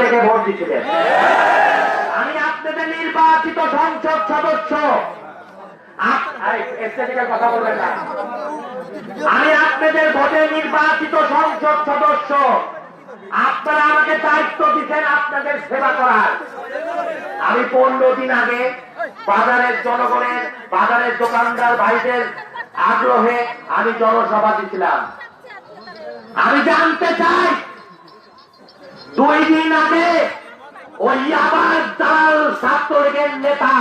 থেকে ভোট দিয়েছিলেন। আমি আপনাদের নির্বাচিত সংসদ সদস্য, কথা বলবেন না, আমি আপনাদের ভোটে নির্বাচিত সংসদ সদস্য। আপনারা আমাকে দায়িত্ব দিচ্ছেন আপনাদের সেবা করার। আমি 15 দিন আগে বাজারের জনগণের, বাজারের দোকানদার ভাইদের আগ্রহে আমি জনসভা দিয়েছিলাম। আমি জানতে চাই 2 দিন আগে ওই আবার দালাল ছাত্রলীগের নেতা,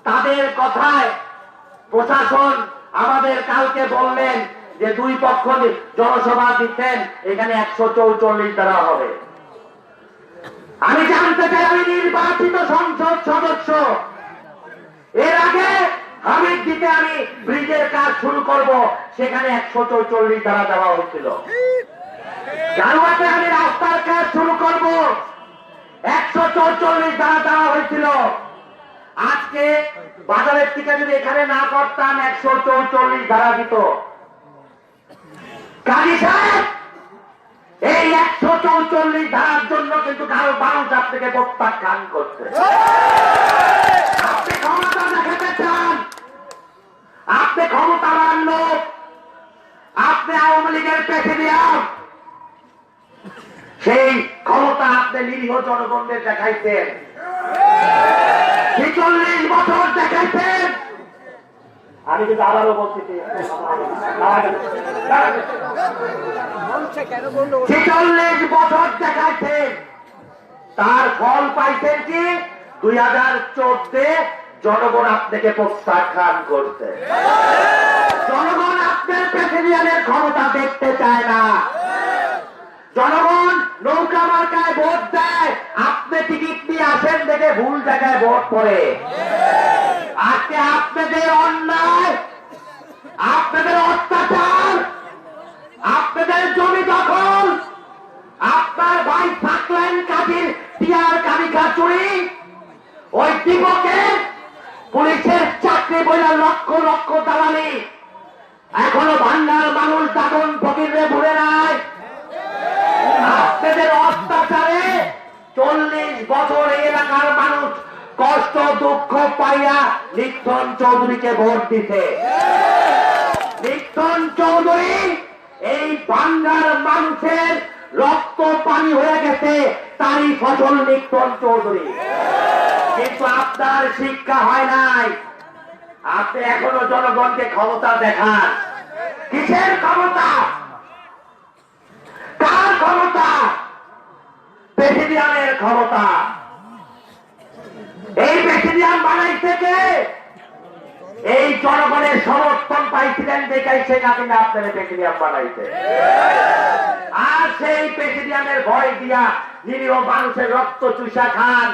তাদের কথায় প্রশাসন আমাদের কালকে বললেন যে 2 পক্ষ জনসভা দিচ্ছেন, এখানে 144 দ্বারা হবে। আমি জানতে চাই, আমি নির্বাচিত সংসদ সদস্য, এর আগে হামিদ দিতে আমি ব্রিজের কাজ শুরু করব, সেখানে 144 দ্বারা দেওয়া হচ্ছিল। জানুয়ারিতে আমি রাস্তার কাজ শুরু করব, 144 দ্বারা দেওয়া হয়েছিল। আজকে বাজারের থেকে যদি এখানে না করতাম 144 দ্বারা দিত। কাজী সাহেব, এই 144 ধারার জন্য কিন্তু কারো মানুষ আপনাকে প্রত্যাখ্যান করছে। আপনি ক্ষমতা দেখাতে চান, আপনি ক্ষমতাবান লোক, আপনি আওয়ামী লীগের প্রেসিডিয়াম, সেই ক্ষমতা আপনি নিরীহ জনগণদের দেখাইছেন, 46 বছর দেখাইছেন। আমি কিন্তু আবারও বলছি 46 বছর দেখাইছেন, তার ফল পাইছেন কি 2014 জনগণ আপনাকে প্রত্যাখ্যান করছে। জনগণ আপনার প্রেসিডেন্টের ক্ষমতা দেখতে চায় না। জনগণ নৌকা মার্কায় ভোট দেয়, আপনি টিকিট নিয়ে আসেন দেখে ভুল জায়গায় ভোট পড়ে। আজকে আপনাদের অন্যায়, আপনাদের অত্যাচার, আপনাদের জমি দখল, আপনার ভাই থাকলেন কাজীর টিয়ার কামিকা চুরি, ওই দিবকে পুলিশের চাকরি বইলা লক্ষ লক্ষ দালালি, এখনো ভান্ডার মানুষ দাদন ফকিরে ভুলে নাই। আপনাদের অত্যাচারে 40 বছর এলাকার মানুষ কষ্ট দুঃখ পাইয়া লিপ্টন চৌধুরীকে ভোট দিতে। লিপ্টন চৌধুরী এই বাংলার মানুষের রক্ত পানি হয়ে গেছে, তারই ফসল লিপ্টন চৌধুরী। কিন্তু আপনার শিক্ষা হয় নাই, আপনি এখনো জনগণকে ক্ষমতা দেখান। কিসের ক্ষমতা? কার ক্ষমতা? প্রেসিডিয়ামের ক্ষমতা। এই প্রেসিডিয়াম বানাইছে কে? এই জনগণের সমর্থন পাইছিলেন দেখাই শেখ হাসিনা আপনারা প্রেসিডিয়াম বানাইছে। আর সেই প্রেসিডিয়ামের ভয় দিয়া নিরীহ মানুষের রক্ত চুষা খান।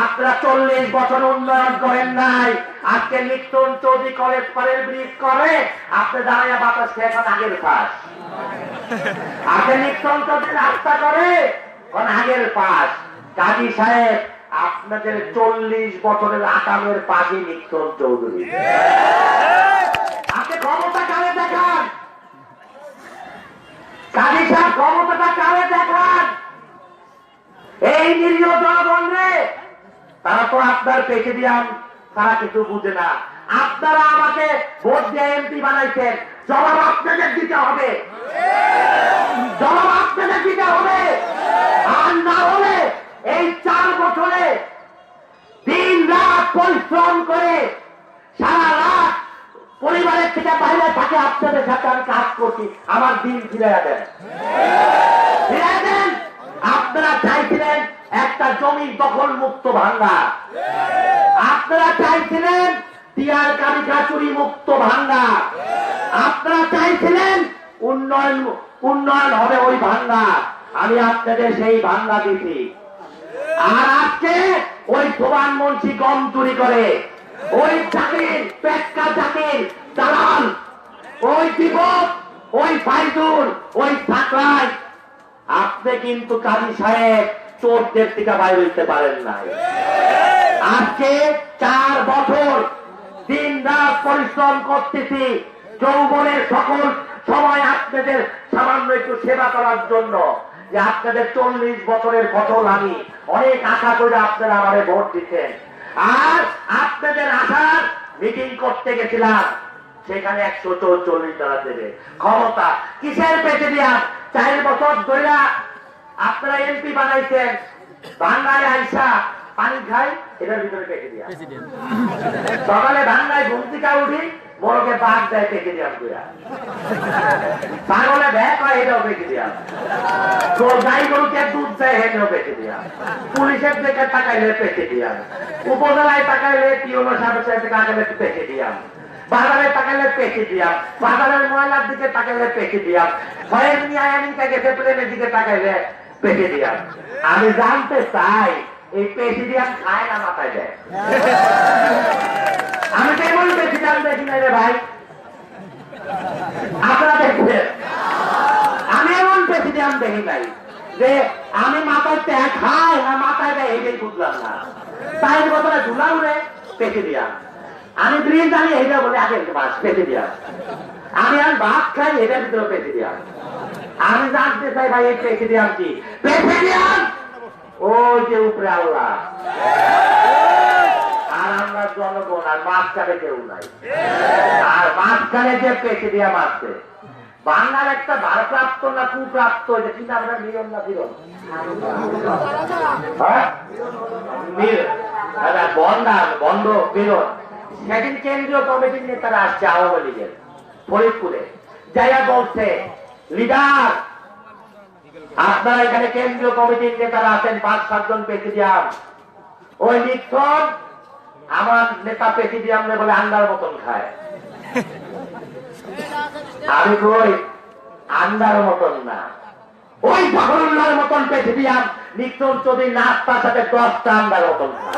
আপনারা 40 বছর উন্নয়ন করেন নাই। আজকে লিপ্টন চৌধুরী কলেজ পরের ব্রিজ করে, আপনি দাঁড়াইয়া বাতাস খেয়ে এখন আগের পাশ। আজকে লিপ্টন চৌধুরী রাস্তা করে, এখন আগের পাশ। কাজী সাহেব, আপনাদের 40 বছরের আকামের পাশে লিপ্টন চৌধুরী। আপনি ক্ষমতা কারে দেখান? কাজী সাহেব ক্ষমতাটা কারে দেখান? এই নিরীহ জনগণ রে, তারা তো আপনার প্রেসিডিয়াম তারা কিছু বুঝে না। আপনারা আমাকে ভোট দিয়ে এমপি বানাইছেন, জবাব আপনাদের দিতে হবে, জবাব আপনাদের দিতে হবে। আর না হলে এই 4 বছরে দিন রাত পরিশ্রম করে সারা রাত পরিবারের থেকে বাইরে থাকে আপনাদের সাথে আমি কাজ করছি, আমার দিন ফিরাইয়া দেন, ফিরাইয়া দেন। আপনারা চাইছিলেন একটা জমি দখল মুক্ত ভাঙ্গা, আপনারা চাইছিলেন টিয়ার কামিকা চুরি মুক্ত ভাঙ্গা, আপনারা চাইছিলেন উন্নয়ন হবে ওই ভাঙ্গা। আমি আপনাদের সেই ভাঙ্গা দিছি। আর আজকে ওই প্রধানমন্ত্রী গম চুরি করে, ওই জাকির পেটকা জাকির দালাল, ওই দীপক, ওই ফাইজুল, ওই সাকরাই, আপনি কিন্তু কাজী সাহেব চোরদের থেকে বাইরে হইতে পারেন নাই। আজকে 4 বছর দিন রাত পরিশ্রম করতেছি যৌবনের সকল সময় আপনাদের সামান্য একটু সেবা করার জন্য। যে আপনাদের 40 বছরের ফসল আমি অনেক আশা করে আপনারা আমারে ভোট দিচ্ছেন, আর আপনাদের আশার মিটিং করতে গেছিলাম, সেখানে 144 টাকা দেবে ক্ষমতা। কিসের পেটে দিয়া 4 বছর ধরে আপনারা এমপি বানাইছেন, বাংলায় আইসা পানি খাই এটার ভিতরে পেটে দিয়া, সকালে বাংলায় ঘুম থেকে উঠি বড়কে বাঘ দেয় পেটে দিয়া, ছাগলে ব্যাগ হয় এটাও পেটে দিয়া, গাই গরুকে দুধ দেয় এটাও পেটে দিয়া, পুলিশের দিকে তাকাইলে পেটে দিয়া, উপজেলায় তাকাইলে পিওনো সাহেবের তাকাইলে পেটে দিয়া, বাজারে তাকাইলে পেটে দিয়া, বাজারের ময়লার দিকে তাকাইলে পেটে দিয়া, ভয়ের নিয়ে আমেরিকা গেছে প্লেনের দিকে তাকাইলে পেটে দিয়া। আমি জানতে চাই এই প্রেসিডিয়াম খায় না মাথায় দেয়? আমি কেমন প্রেসিডিয়াম দেখি না রে ভাই, আপনারা দেখছেন? আমি এমন প্রেসিডিয়াম দেখি নাই যে আমি মাথায় ট্যাগ খাই না মাথায় দেয়, এটাই বুঝলাম না। তাই বছরে ধুলা উড়ে প্রেসিডিয়াম, আমি ব্রিজ জানি এইটা বলে আগে মাস প্রেসিডিয়াম, আমি আর ভাত খাই এটার ভিতরে প্রেসিডিয়াম। আমি জানতে চাই ভাই এই প্রেসিডিয়াম কি? প্রেসিডিয়াম ওই যে উপরে আল্লাহ, আর আমরা জনগণ, আর মাঝখানে কেউ নাই। আর মাঝখানে যে প্রেসিডিয়াম আছে, বাংলার একটা ভারপ্রাপ্ত না কুপ্রাপ্ত, এটা কি নাম? মিলন না ফিরন? বন্ধ ফিরন। সেদিন কেন্দ্রীয় কমিটির নেতারা আসছে আওয়ামী লীগের ফরিদপুরে, যাইয়া বলছে লিডার আপনারা এখানে কেন্দ্রীয় কমিটির নেতারা আছেন 5-7 জন প্রেসিডিয়াম, ওই নিক্ষণ আমার নেতা প্রেসিডিয়াম বলে আন্ডার মতন খায়। আমি কই আন্ডার মতন না, ওই জাফরুল্লাহর মতন প্রেসিডিয়াম নিক্ষণ চৌধুরী নাস্তার সাথে 10টা আন্ডার মতন খায়।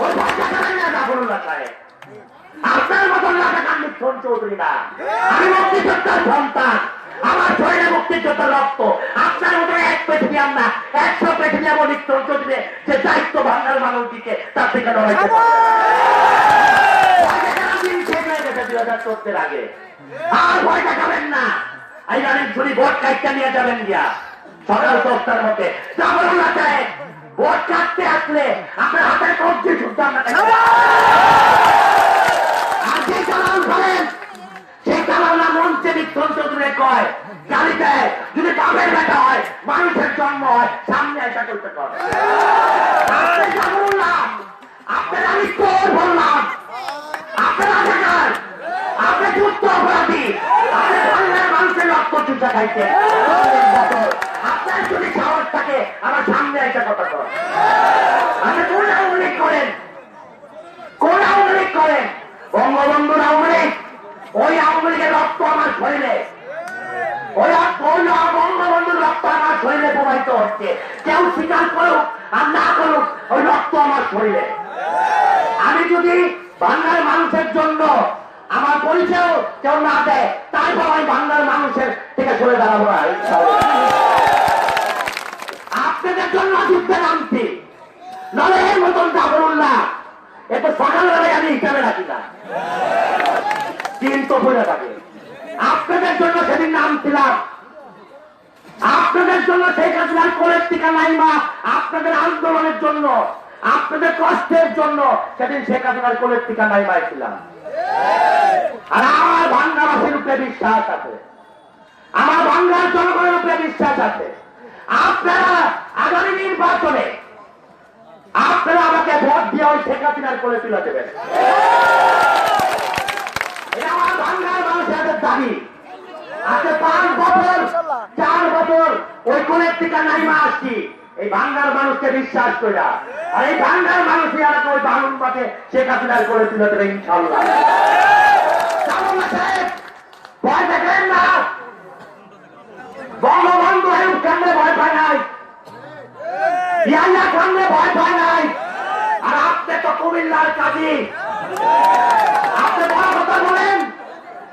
ওই জাফরুল্লাহ খায়, আপনার মতন রাখা কান নিক্ষণ চৌধুরী না। আমি মুক্তিযোদ্ধার সন্তান, আমার শরীরে মুক্তিযোদ্ধার রক্ত। আপনার মতো এক প্রেসিডিয়াম না, 100 প্রেসিডিয়াম নিক্ষণ চৌধুরী যে দায়িত্ব বাংলার মানুষ দিকে তার থেকে লড়াইতে পারে। 2014 আগে আর ভয় দেখাবেন না। এই রানির ছুরি ভোট কাটতে নিয়ে যাবেন গিয়া সকাল 10টার মধ্যে জাফরুল্লাহ সাহেব ভোট কাটতে আসলে আপনার হাতের কবজি শুদ্ধ আমরা আর যে চালান করেন সেই চালানা মঞ্চে নিক্ষণ চৌধুরী কয় গালি দেয়, যদি বাপের বেটা হয় মানুষের জন্ম হয় সামনে এটা করতে পারে। আপনি জাফরুল্লাহ, আপনার আমি চোর বললাম, আপনার অধিকার, আপনি যুদ্ধ অপরাধী, আপনি বাংলার মানুষের রক্ত চুষা খাইতে। আপনার যদি সাহস থাকে আমার সামনে একটা কথা কর। আপনি কোন আওয়ামী লীগ করেন? কোন আওয়ামী লীগ করেন? বঙ্গবন্ধুর আওয়ামী লীগ। ওই আওয়ামী লীগের রক্ত আমার শরীরে, ওই বঙ্গবন্ধুর রক্ত আমার শরীরে প্রবাহিত হচ্ছে। কেউ স্বীকার করুক আর না করুক, ওই রক্ত আমার শরীরে। আমি যদি বাংলার মানুষের জন্য আমার পরিচয় কেউ না দেয়, তারপর আমি বাংলার মানুষের থেকে সরে দাঁড়াবো না। আপনাদের জন্য যুদ্ধে নামছি, নলে এর মতন জাফরুল্লাহ এত সকালবেলায় আমি হিসাবে রাখি না, কিন্তু বলে থাকে আপনাদের জন্য সেদিন নামছিলাম, আপনাদের জন্য শেখ হাসিনার কোলের টিকা নাইমা, আপনাদের আন্দোলনের জন্য, আপনাদের কষ্টের জন্য সেদিন শেখ হাসিনার কোলের টিকা নাইমাইছিলাম। আর আমার বাংলাবাসীর উপরে বিশ্বাস আছে, আমার বাংলার জনগণের উপরে বিশ্বাস আছে। আপনারা আগামী নির্বাচনে আপনারা আমাকে ভোট দিয়ে ওই শেখ হাসিনার কোলে তুলে দেবেন, এটা আমার বাংলার মানুষের দাবি। আজকে 5 বছর 4 বছর ওই কোলের টিকা নাইমা আসছি এই বাংলার মানুষকে বিশ্বাস করে, আর এই বাংলার মানুষই আর ওই বালুন পাতে শেখ হাসিনার কোলে তুলে দেবে ইনশাল্লাহ। ভয় দেখেন না, বঙ্গবন্ধু আয়ুব খানরে ভয় পায় নাই, ইয়াহিয়া খানরে ভয় পায় নাই। আর আপনি তো কুমিল্লার কাজী, আপনি বড় কথা বলেন,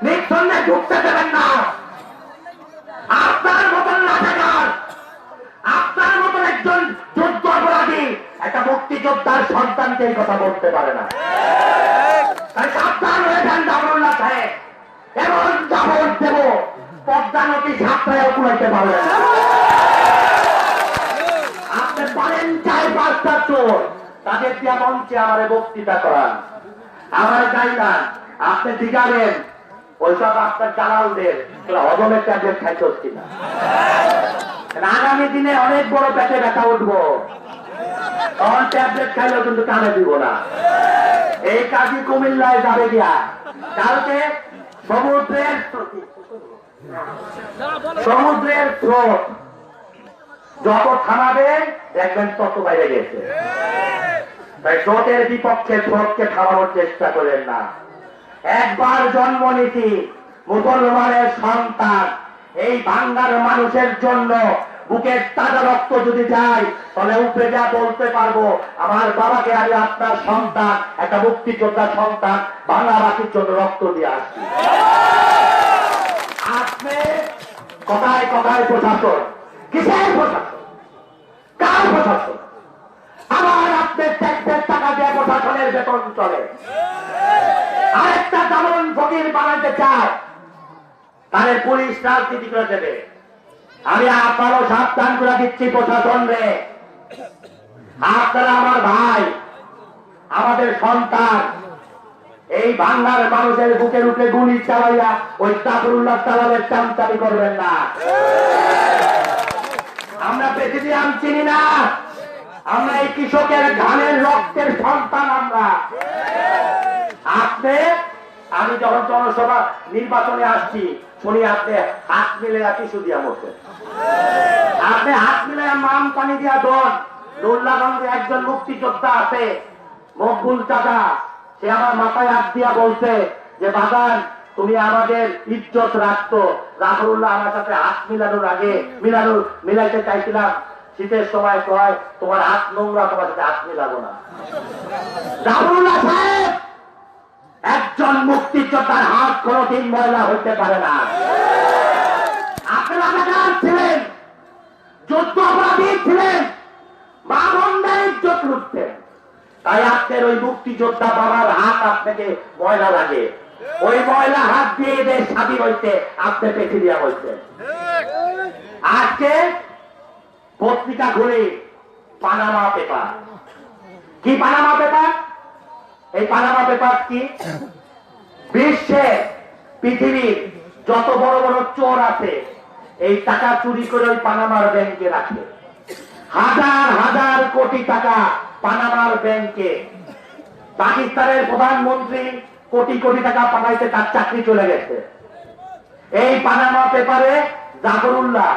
নিঃসন্দেহে ঢুকতে দেবেন না। আপনার মতন রাজাকার, আপনার মতন একজন যুদ্ধ অপরাধী একটা মুক্তিযোদ্ধার সন্তানকে এই কথা বলতে পারে না। তাই সাবধান হয়ে যান জাফরুল্লাহ সাহেব, এমন জাফর দেব পদ্মা জানতি ছাত্রায় কুড়াইতে পারবেন না। আপনি পারেন 4-5টা চোর, তাদের দিয়া মঞ্চে আমার বক্তৃতা করান, আমার গাইলান, আপনি দিগাবেন ওইসব আপনার দালালদের হজমের ট্যাবলেট খাইতে হচ্ছে না। আগামী দিনে অনেক বড় পেটে ব্যথা উঠবো, তখন ট্যাবলেট খাইলেও কিন্তু কানে দিব না। এই কাজী কুমিল্লায় যাবে গিয়া কালকে সমুদ্রের স্রোত যত থামাবে দেখবেন তত বাইরে গেছে। তাই স্রোতের বিপক্ষে স্রোতকে থামানোর চেষ্টা করেন না। একবার জন্ম নীতি মুসলমানের সন্তান, এই বাংলার মানুষের জন্য বুকের তাজা রক্ত যদি যায় তাহলে উপরে যা বলতে পারবো আমার বাবাকে আমি আপনার সন্তান, একটা মুক্তিযোদ্ধার সন্তান, বাংলাবাসীর জন্য রক্ত দিয়ে আসছি। আপনি কথায় কথায় প্রশাসন, কিসের প্রশাসন, কার প্রশাসন? আমার আপনার ট্যাক্সের টাকা দিয়ে প্রশাসনের বেতন চলে। আরেকটা যেমন ফকির বানাতে চায় তাদের পুলিশ রাজনীতি করে দেবে। আমি আপনারও সাবধান করে দিচ্ছি প্রশাসন রে, আপনারা আমার ভাই, আমাদের সন্তান, এই বাংলার মানুষের বুকের উপরে গুলি চালাইয়া ওই জাফরুল্লাহ চালাবের চামচামি করবেন না। আমরা প্রেসিডিয়াম চিনি না, আমরা এই কৃষকের ঘামের রক্তের সন্তান। আমরা আপনি, আমি যখন জনসভা নির্বাচনে আসছি শুনি আপনি হাত মিলে কিছু দিয়া মরছেন। আপনি হাত মিলে মাম পানি দিয়া দন। নুরুল্লাহগঞ্জে একজন মুক্তিযোদ্ধা আছে মকবুল চাচা, সে আমার মাথায় হাত দিয়া বলছে যে বাগান তুমি আমাদের ইজ্জত রাখতো। জাফরুল্লাহ আমার সাথে হাত মিলানোর আগে মিলাইতে চাইছিলাম, শীতের সময় কয় তোমার হাত নোংরা, তোমার সাথে হাত মিলাবো না। জাফরুল্লাহ সাহেব একজন মুক্তিযোদ্ধার হাত কোনদিন ময়লা হইতে পারে না। আপনারা ছিলেন, যুদ্ধ অপরাধী ছিলেন, মা বোনদের ইজ্জত লুটতেন, তাই আপনার ওই মুক্তিযোদ্ধা বাবার হাত আপনাকে ময়লা লাগে। ওই ময়লা হাত দিয়ে দেশ স্বাধীন হইতে আপনি পেছে দিয়া হইতে। আজকে পত্রিকা ঘুরে পানামা পেপার, কি পানামা পেপার? এই পানামা পেপার কি? বিশ্বে পৃথিবীর যত বড় বড় চোর আছে এই টাকা চুরি করে ওই পানামার ব্যাংকে রাখে। হাজার হাজার কোটি টাকা পানামার ব্যাংকে। পাকিস্তানের প্রধানমন্ত্রী কোটি কোটি টাকা পাঠাইতে তার চাকরি চলে গেছে। এই পানামা পেপারে জাফরুল্লাহ,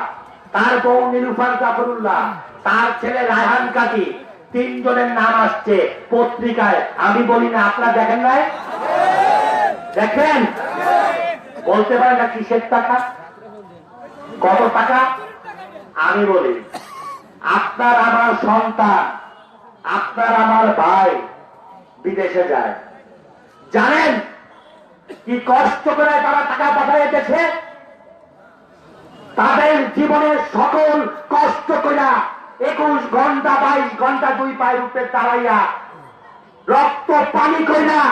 তার বউ নীলুফার জাফরুল্লাহ, তার ছেলে রায়হান কাজী, 3 জনের নাম আসছে পত্রিকায়। আমি বলি না, আপনারা দেখেন নাই? দেখেন, বলতে পারেন না কিসের টাকা, কত টাকা? আমি বলি আপনার আমার সন্তান, আপনার আমার ভাই বিদেশে যায়, জানেন কি কষ্ট করে তারা টাকা পাঠাইতেছে? তাদের জীবনের সকল কষ্ট করে 21 ঘন্টা 22 ঘন্টা 2 পায়ের উপরে দাঁড়াইয়া রক্ত পানি কইরা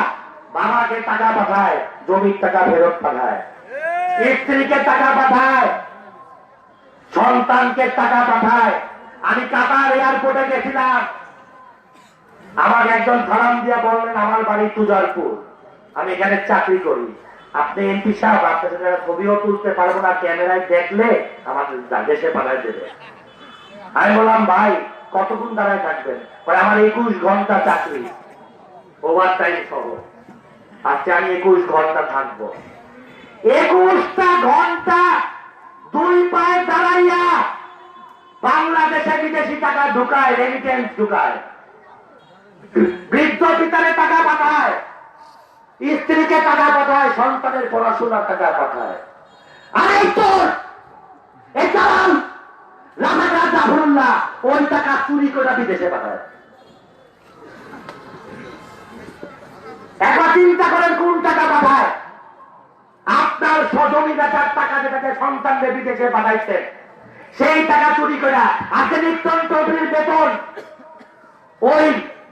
বাবাকে টাকা পাঠায়, জমির টাকা ফেরত পাঠায়, স্ত্রীকে টাকা পাঠায়, সন্তানকে টাকা পাঠায়। আমি কাতার এয়ারপোর্টে গেছিলাম, আমাকে একজন সালাম দিয়া বললেন আমার বাড়ি তুজারপুর, আমি এখানে চাকরি করি, আপনি এমপি সাহেব, আপনার সাথে ছবিও তুলতে পারবো না, ক্যামেরায় দেখলে আমার দেশে পাঠায় দেবে। আমি বললাম ভাই কতক্ষণ দাঁড়ায় থাকবেন? আমার 21 ঘন্টা চাকরি, ওভার টাইম সহ। আজকে আমি 21 ঘন্টা থাকবো। 21টা ঘন্টা 2 পায়ে দাঁড়াইয়া বাংলাদেশে বিদেশি টাকা ঢুকায়, রেমিটেন্স ঢুকায়, বৃদ্ধ পিতারে টাকা পাঠায়, স্ত্রীকে টাকা পাঠায়, সন্তানের পড়াশোনার টাকা পাঠায়। আর এই তোর এই চালান রাজাকার জাফরুল্লাহ ওই টাকা চুরি করে বিদেশে পাঠায়। একবার চিন্তা করেন কোন টাকা পাঠায়? আপনার স্বজনী বেচার টাকা যেটাকে সন্তানদের বিদেশে পাঠাইছেন সেই টাকা চুরি করে। আজকে নিত্যন চৌধুরীর বেতন ওই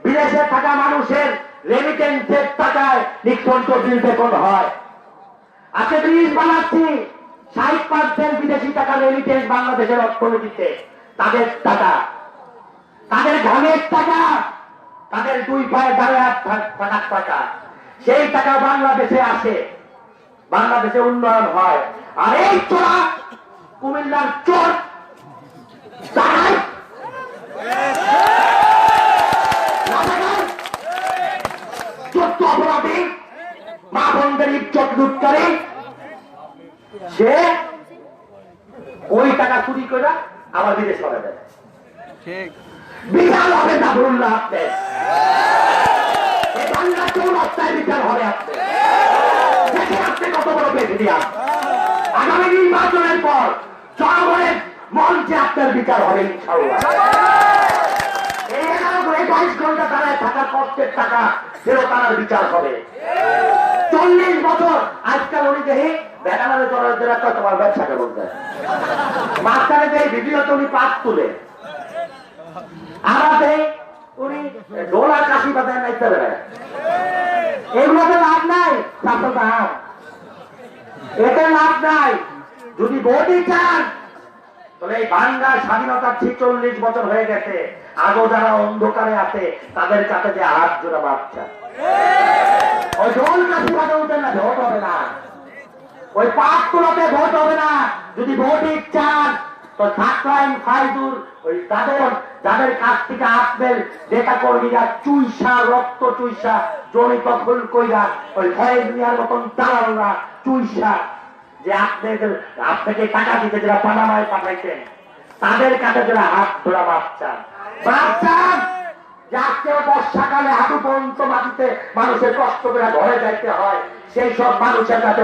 বিদেশে থাকা মানুষের রেমিটেন্সের টাকায় নিত্যন চৌধুরীর বেতন হয়। আজকে ব্রিজ বানাচ্ছি, 60% বিদেশি টাকা রেমিটেন্স বাংলাদেশের অর্থনীতিতে, তাদের টাকা, তাদের ঘামের টাকা, তাদের দুই পায়ে দাঁড়ায় থাকার টাকা, সেই টাকা বাংলাদেশে আসে, বাংলাদেশে উন্নয়ন হয়। আর এই চোরা কুমিল্লার চোর টাকায় চোদ্দ অপরাধী মা বোনদের ইজ্জত লুটকারী, সে ওই টাকা চুরি করে আবার বিদেশ করে দেয়। বিশাল হবে জাফরুল্লাহ আপনি, বাংলা চৌরাস্তায় বিচার হবে আপনি, দেখে আপনি কত বড় প্রেসিডিয়াম। আগামী নির্বাচনের পর জনগণের মঞ্চে আপনার বিচার হবে ইনশাআল্লাহ। এই 11-22 ঘন্টা দাঁড়ায় থাকার কষ্টের টাকা ফেরত আনার বিচার হবে। 40 বছর আজকাল উনি দেখি বেকারে চলার একটা তোমার ব্যবসাকে বলতে মাঝখানে যে ভিডিওতে উনি পাত তুলে আমাদের উনি ডোলা কাশি বাজায় নাইতে বেড়ায়, এগুলোতে লাভ নাই, এতে লাভ নাই। যদি ভোটই চান তাহলে এই বাংলার স্বাধীনতার 46 বছর হয়ে গেছে, আজও যারা অন্ধকারে আছে তাদের কাছে যে হাত জোড়া বাচ্চা, ওই ডোল কাশি বাজে উঠে না, ভোট হবে না। ওই পাক তোলাতে ভোট হবে না। যদি ভোটই চান তো থাকলাইন ফাইজুর ওই তাদের যাদের কাছ থেকে আপনার নেতা কর্মীরা চুইসা রক্ত চুইসা জমি দখল কইরা ওই ফয়েজ মিয়ার মতন দালালরা চুইসা যে আপনাকে টাকা দিতে যারা পানামায় পাঠাইছেন তাদের কাছে যারা হাত ধরা বাচ্চান বাচ্চান যে আজকে বর্ষাকালে হাঁটু পর্যন্ত মাটিতে মানুষের কষ্ট করে ঘরে যাইতে হয়, সেই সব মানুষের কাছে